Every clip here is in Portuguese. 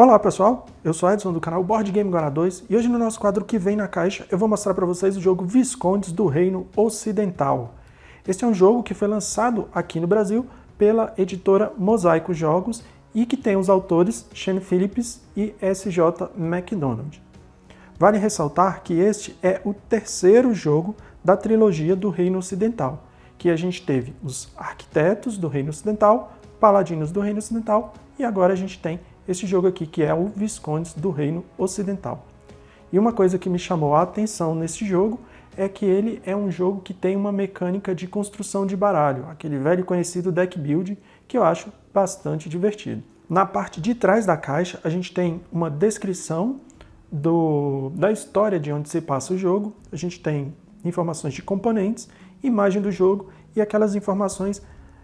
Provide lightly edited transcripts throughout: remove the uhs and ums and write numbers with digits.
Olá pessoal, eu sou Edson do canal Board Game Guará 2 e hoje no nosso quadro Que Vem na Caixa eu vou mostrar para vocês o jogo Viscondes do Reino Ocidental. Este é um jogo que foi lançado aqui no Brasil pela editora Mosaico Jogos e que tem os autores Shane Phillips e S.J. McDonald. Vale ressaltar que este é o terceiro jogo da trilogia do Reino Ocidental, que a gente teve os Arquitetos do Reino Ocidental, Paladinos do Reino Ocidental e agora a gente tem esse jogo aqui que é o Viscondes do Reino Ocidental. E uma coisa que me chamou a atenção nesse jogo é que ele é um jogo que tem uma mecânica de construção de baralho, aquele velho conhecido deck building que eu acho bastante divertido. Na parte de trás da caixa a gente tem uma descrição da história de onde se passa o jogo, a gente tem informações de componentes, imagem do jogo e aquelas informações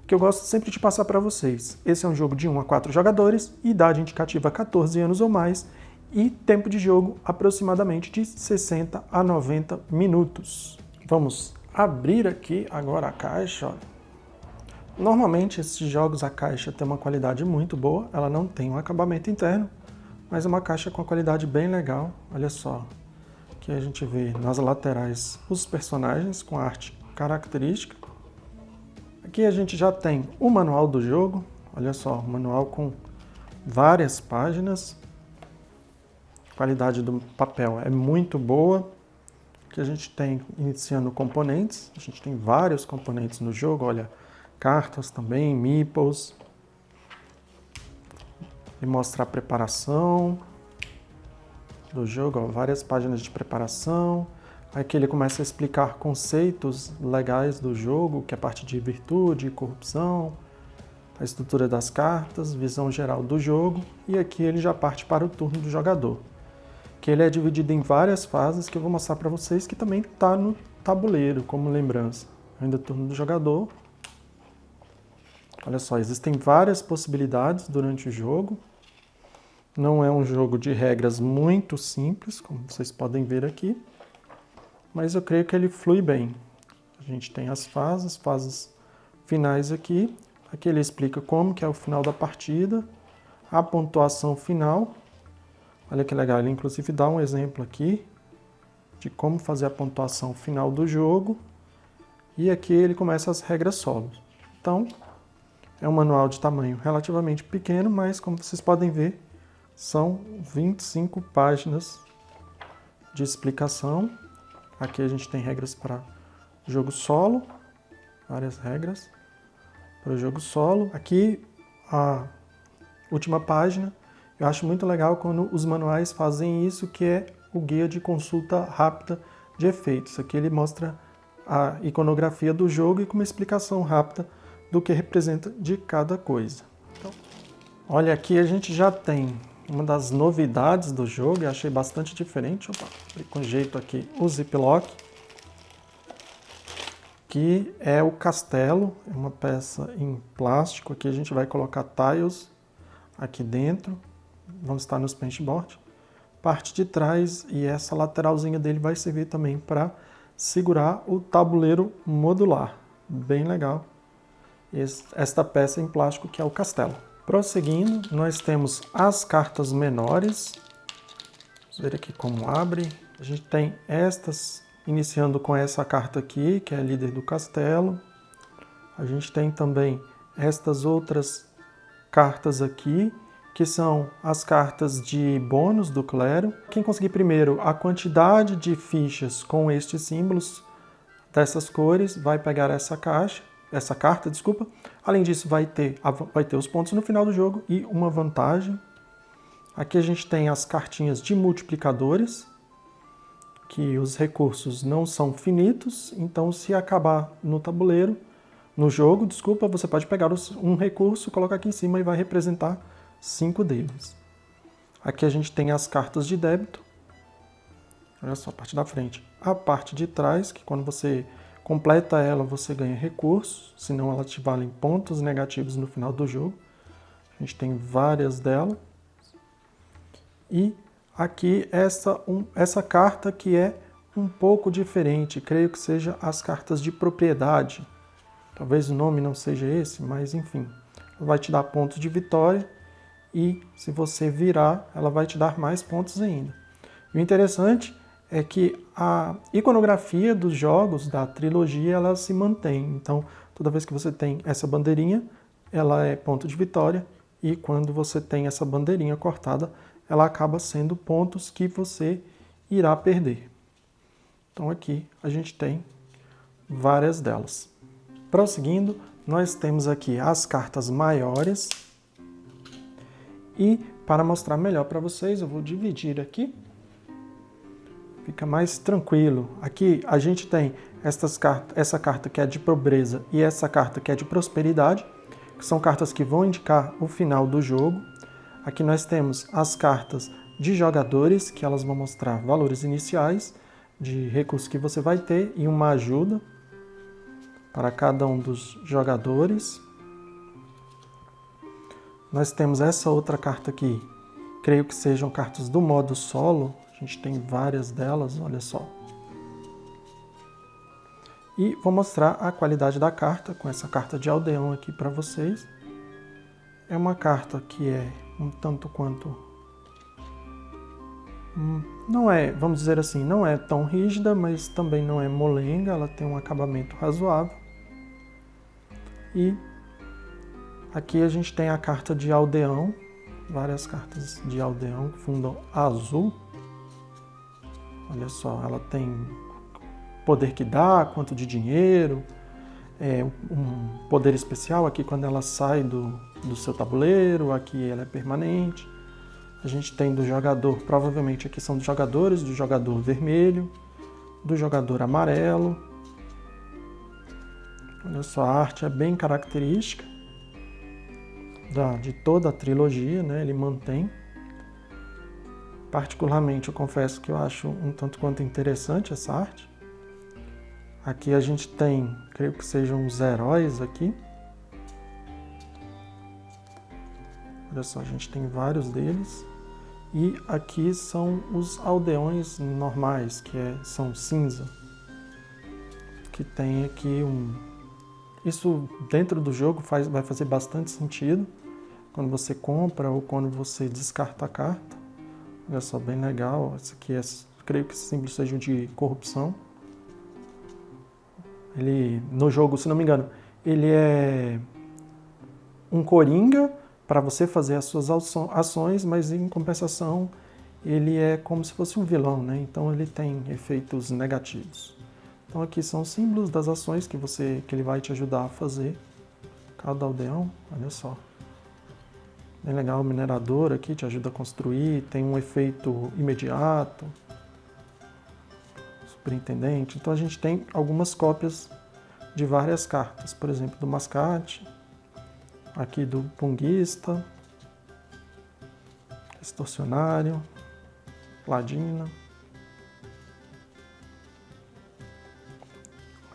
que eu gosto sempre de passar para vocês. Esse é um jogo de 1 a 4 jogadores, idade indicativa 14 anos ou mais e tempo de jogo aproximadamente de 60 a 90 minutos. Vamos abrir aqui agora a caixa. Olha. Normalmente esses jogos a caixa tem uma qualidade muito boa, ela não tem um acabamento interno, mas é uma caixa com uma qualidade bem legal. Olha só, aqui a gente vê nas laterais os personagens com arte característica. Aqui a gente já tem o manual do jogo, olha só, o manual com várias páginas. A qualidade do papel é muito boa. Aqui a gente tem, iniciando componentes, a gente tem vários componentes no jogo, olha, cartas também, meeples. E mostra a preparação do jogo, ó, várias páginas de preparação. Aqui ele começa a explicar conceitos legais do jogo, que é a parte de virtude, corrupção, a estrutura das cartas, visão geral do jogo, e aqui ele já parte para o turno do jogador, que ele é dividido em várias fases que eu vou mostrar para vocês, que também está no tabuleiro, como lembrança. Ainda turno do jogador. Olha só, existem várias possibilidades durante o jogo. Não é um jogo de regras muito simples, como vocês podem ver aqui. Mas eu creio que ele flui bem. A gente tem as fases finais aqui. Aqui ele explica como que é o final da partida, a pontuação final. Olha que legal, ele inclusive dá um exemplo aqui de como fazer a pontuação final do jogo. E aqui ele começa as regras solo. Então, é um manual de tamanho relativamente pequeno, mas como vocês podem ver, são 25 páginas de explicação. Aqui a gente tem regras para jogo solo, várias regras para o jogo solo. Aqui a última página, eu acho muito legal quando os manuais fazem isso, que é o guia de consulta rápida de efeitos. Aqui ele mostra a iconografia do jogo e com uma explicação rápida do que representa de cada coisa. Então, olha, aqui a gente já tem uma das novidades do jogo, eu achei bastante diferente. Opa, com jeito aqui o ziplock, que é o castelo, é uma peça em plástico. Aqui a gente vai colocar tiles aqui dentro, vão estar nos paintboard. Parte de trás e essa lateralzinha dele vai servir também para segurar o tabuleiro modular. Bem legal. Esta peça em plástico que é o castelo. Prosseguindo, nós temos as cartas menores. Vamos ver aqui como abre. A gente tem estas, iniciando com essa carta aqui, que é a líder do castelo. A gente tem também estas outras cartas aqui, que são as cartas de bônus do clero. Quem conseguir primeiro a quantidade de fichas com estes símbolos dessas cores vai pegar essa carta. Além disso, vai ter os pontos no final do jogo e uma vantagem. Aqui a gente tem as cartinhas de multiplicadores, que os recursos não são finitos, então se acabar no jogo, você pode pegar um recurso, colocar aqui em cima e vai representar 5 deles. Aqui a gente tem as cartas de débito. Olha só a parte da frente. A parte de trás, que quando você completa ela, você ganha recursos, senão ela te valem pontos negativos no final do jogo. A gente tem várias delas. E aqui essa carta que é um pouco diferente, creio que seja as cartas de propriedade. Talvez o nome não seja esse, mas enfim. Vai te dar pontos de vitória e se você virar, ela vai te dar mais pontos ainda. E o interessante é que a iconografia dos jogos da trilogia, ela se mantém. Então, toda vez que você tem essa bandeirinha, ela é ponto de vitória, e quando você tem essa bandeirinha cortada, ela acaba sendo pontos que você irá perder. Então aqui a gente tem várias delas. Prosseguindo, nós temos aqui as cartas maiores. E para mostrar melhor para vocês, eu vou dividir aqui. Fica mais tranquilo. Aqui a gente tem essa carta que é de pobreza e essa carta que é de prosperidade, que são cartas que vão indicar o final do jogo. Aqui nós temos as cartas de jogadores, que elas vão mostrar valores iniciais de recursos que você vai ter e uma ajuda para cada um dos jogadores. Nós temos essa outra carta aqui, creio que sejam cartas do modo solo. A gente tem várias delas, olha só. E vou mostrar a qualidade da carta com essa carta de aldeão aqui para vocês. É uma carta que é um tanto quanto... não é, vamos dizer assim, não é tão rígida, mas também não é molenga, ela tem um acabamento razoável. E aqui a gente tem a carta de aldeão, várias cartas de aldeão, fundo azul. Olha só, ela tem poder que dá, quanto de dinheiro, um poder especial aqui quando ela sai do seu tabuleiro, aqui ela é permanente. A gente tem do jogador, provavelmente aqui são dos jogadores, do jogador vermelho, do jogador amarelo. Olha só, a arte é bem característica de toda a trilogia, né? Ele mantém. Particularmente, eu confesso que eu acho um tanto quanto interessante essa arte. Aqui a gente tem, creio que sejam os heróis aqui. Olha só, a gente tem vários deles. E aqui são os aldeões normais, que são cinza. Que tem aqui Isso dentro do jogo vai fazer bastante sentido. Quando você compra ou quando você descarta a carta. Olha só, bem legal. Esse aqui creio que esse símbolo seja de corrupção. Ele, no jogo, se não me engano, ele é um coringa para você fazer as suas ações, mas em compensação ele é como se fosse um vilão, né? Então ele tem efeitos negativos. Então aqui são os símbolos das ações que ele vai te ajudar a fazer. Cada aldeão, olha só. Bem legal, o minerador aqui te ajuda a construir, tem um efeito imediato. Superintendente. Então a gente tem algumas cópias de várias cartas, por exemplo, do mascate, aqui do punguista, extorsionário, ladina.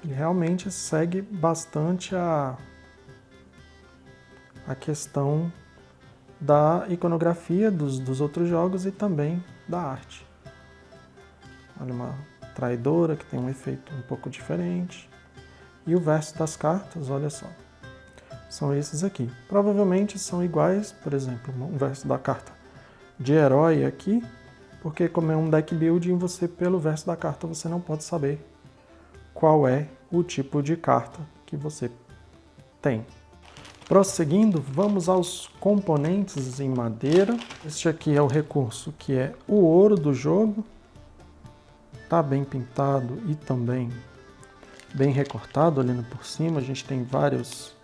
Ele realmente segue bastante a questão da iconografia dos outros jogos e também da arte. Olha, uma traidora que tem um efeito um pouco diferente. E o verso das cartas, olha só, são esses aqui. Provavelmente são iguais, por exemplo, um verso da carta de herói aqui, porque como é um deck building, você pelo verso da carta você não pode saber qual é o tipo de carta que você tem. Prosseguindo, vamos aos componentes em madeira. Este aqui é o recurso que é o ouro do jogo. Está bem pintado e também bem recortado, olhando por cima. A gente tem vários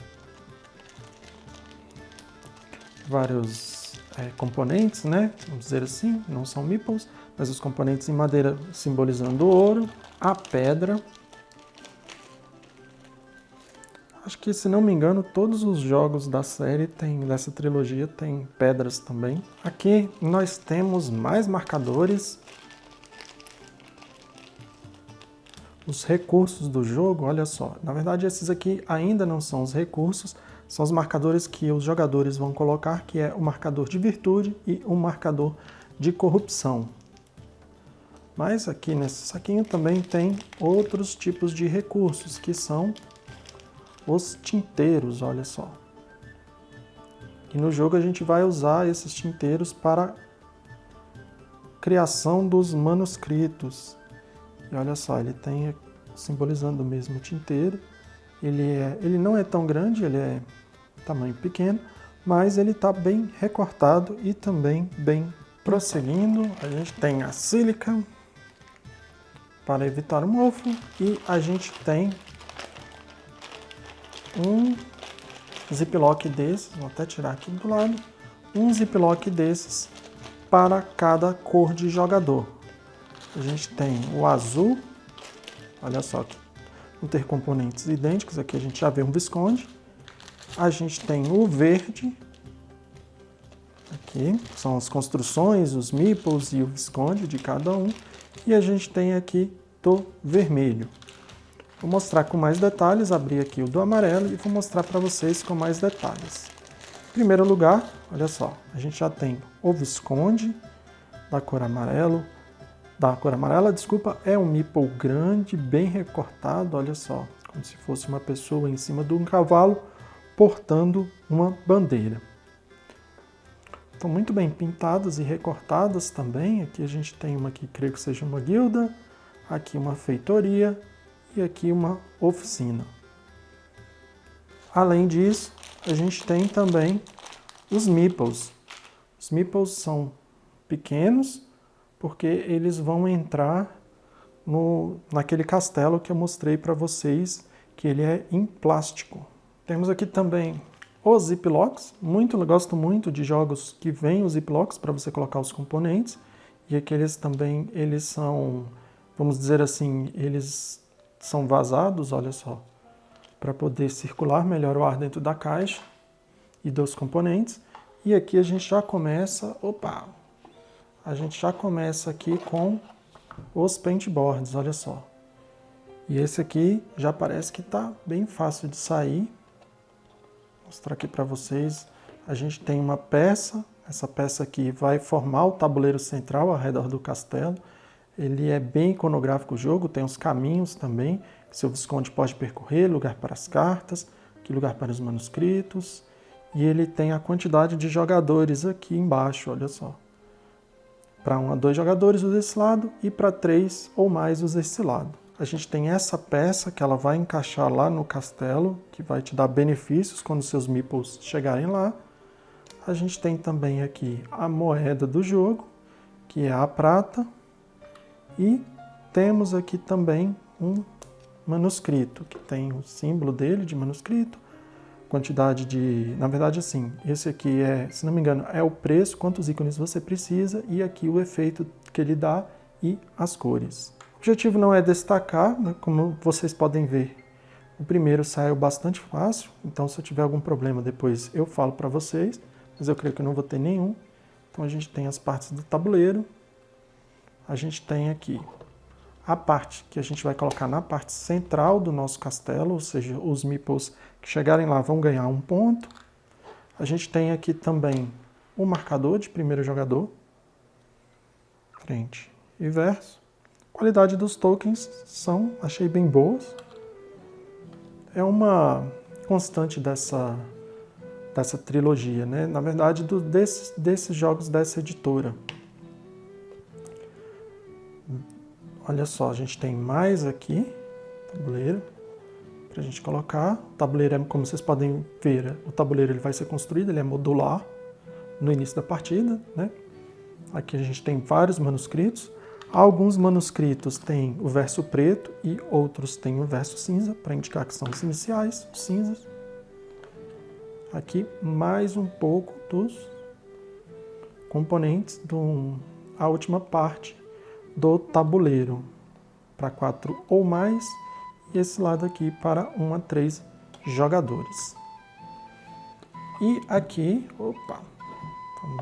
componentes, né? Vamos dizer assim, não são meeples, mas os componentes em madeira simbolizando o ouro, a pedra. Acho que, se não me engano, todos os jogos da série dessa trilogia tem pedras também. Aqui nós temos mais marcadores. Os recursos do jogo, olha só. Na verdade, esses aqui ainda não são os recursos, são os marcadores que os jogadores vão colocar, que é o marcador de virtude e o marcador de corrupção. Mas aqui nesse saquinho também tem outros tipos de recursos, que são os tinteiros, olha só. E no jogo a gente vai usar esses tinteiros para criação dos manuscritos. E olha só, ele tem simbolizando o mesmo tinteiro. Ele não é tão grande, ele é tamanho pequeno, mas ele está bem recortado e também bem prosseguindo. A gente tem a sílica para evitar o mofo e a gente tem um ziplock desses, vou até tirar aqui do lado, um ziplock desses para cada cor de jogador. A gente tem o azul, olha só, vão ter componentes idênticos, aqui a gente já vê um Visconde. A gente tem o verde, aqui são as construções, os meeples e o Visconde de cada um. E a gente tem aqui do vermelho. Vou mostrar com mais detalhes, abrir aqui o do amarelo e vou mostrar para vocês com mais detalhes. Em primeiro lugar, olha só, a gente já tem o Visconde da cor amarela, desculpa, é um meeple grande, bem recortado, olha só, como se fosse uma pessoa em cima de um cavalo portando uma bandeira. Estão muito bem pintadas e recortadas também. Aqui a gente tem uma que creio que seja uma guilda, aqui uma feitoria e aqui uma oficina. Além disso, a gente tem também os meeples. Os meeples são pequenos porque eles vão entrar naquele castelo que eu mostrei para vocês, que ele é em plástico. Temos aqui também os ziplocs. Gosto muito de jogos que vêm os ziplocs para você colocar os componentes. E aqueles também, eles são, vamos dizer assim, eles são vazados, olha só, para poder circular melhor o ar dentro da caixa e dos componentes. E aqui a gente já começa, a gente já começa aqui com os paintboards, olha só. E esse aqui já parece que está bem fácil de sair. Vou mostrar aqui para vocês. A gente tem uma peça, essa peça aqui vai formar o tabuleiro central ao redor do castelo. Ele é bem iconográfico o jogo, tem os caminhos também, que seu Visconde pode percorrer, lugar para as cartas, aqui lugar para os manuscritos. E ele tem a quantidade de jogadores aqui embaixo, olha só. Para 1 a 2 jogadores os desse lado e para 3 ou mais os desse lado. A gente tem essa peça que ela vai encaixar lá no castelo, que vai te dar benefícios quando seus meeples chegarem lá. A gente tem também aqui a moeda do jogo, que é a prata. E temos aqui também um manuscrito, que tem o símbolo dele de manuscrito, quantidade de... Na verdade, assim, esse aqui é, se não me engano, é o preço, quantos ícones você precisa, e aqui o efeito que ele dá e as cores. O objetivo não é destacar, né, como vocês podem ver. O primeiro saiu bastante fácil, então se eu tiver algum problema depois eu falo para vocês, mas eu creio que eu não vou ter nenhum. Então a gente tem as partes do tabuleiro, a gente tem aqui a parte que a gente vai colocar na parte central do nosso castelo, ou seja, os meeples que chegarem lá vão ganhar 1 ponto. A gente tem aqui também o marcador de primeiro jogador, frente e verso. A qualidade dos tokens achei bem boas. É uma constante dessa trilogia, né? Na verdade, desses jogos dessa editora. Olha só, a gente tem mais aqui, tabuleiro, para a gente colocar. O tabuleiro, como vocês podem ver, o tabuleiro ele vai ser construído, ele é modular no início da partida, né? Aqui a gente tem vários manuscritos. Alguns manuscritos têm o verso preto e outros têm o verso cinza, para indicar que são os iniciais, os cinzas. Aqui mais um pouco dos componentes a última parte do tabuleiro, para 4 ou mais, e esse lado aqui para 1 a 3 jogadores. E aqui, vamos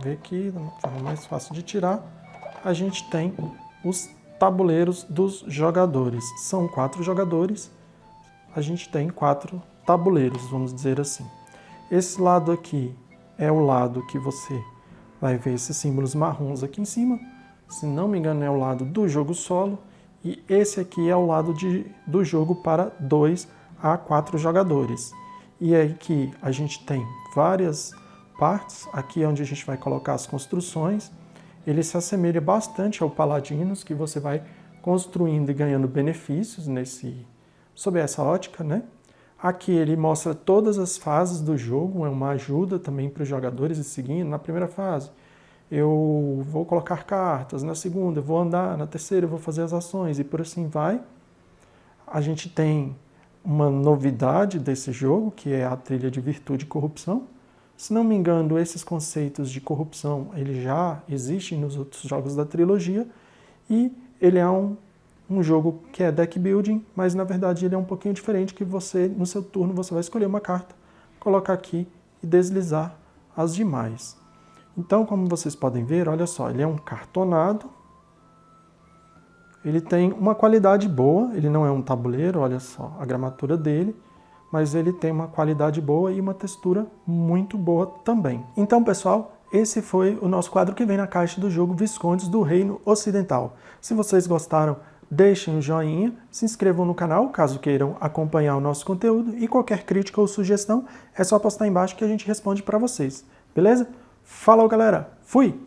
ver aqui, da forma mais fácil de tirar, a gente tem os tabuleiros dos jogadores. São 4 jogadores, a gente tem 4 tabuleiros, vamos dizer assim. Esse lado aqui é o lado que você vai ver esses símbolos marrons aqui em cima. Se não me engano, é o lado do jogo solo. E esse aqui é o lado do jogo para 2 a 4 jogadores. E aí que a gente tem várias partes, aqui é onde a gente vai colocar as construções. Ele se assemelha bastante ao Paladinos, que você vai construindo e ganhando benefícios sob essa ótica, né? Aqui ele mostra todas as fases do jogo, é uma ajuda também para os jogadores ir seguindo. Na primeira fase, eu vou colocar cartas, na segunda eu vou andar, na terceira eu vou fazer as ações e por assim vai. A gente tem uma novidade desse jogo, que é a trilha de virtude e corrupção. Se não me engano, esses conceitos de corrupção eles já existem nos outros jogos da trilogia e ele é um jogo que é deck building, mas na verdade ele é um pouquinho diferente, que você, no seu turno, você vai escolher uma carta, colocar aqui e deslizar as demais. Então, como vocês podem ver, olha só, ele é um cartonado, ele tem uma qualidade boa, ele não é um tabuleiro, olha só a gramatura dele, mas ele tem uma qualidade boa e uma textura muito boa também. Então, pessoal, esse foi o nosso quadro que vem na caixa do jogo Viscondes do Reino Ocidental. Se vocês gostaram, deixem o joinha, se inscrevam no canal caso queiram acompanhar o nosso conteúdo e qualquer crítica ou sugestão é só postar embaixo que a gente responde para vocês, beleza? Falou, galera! Fui!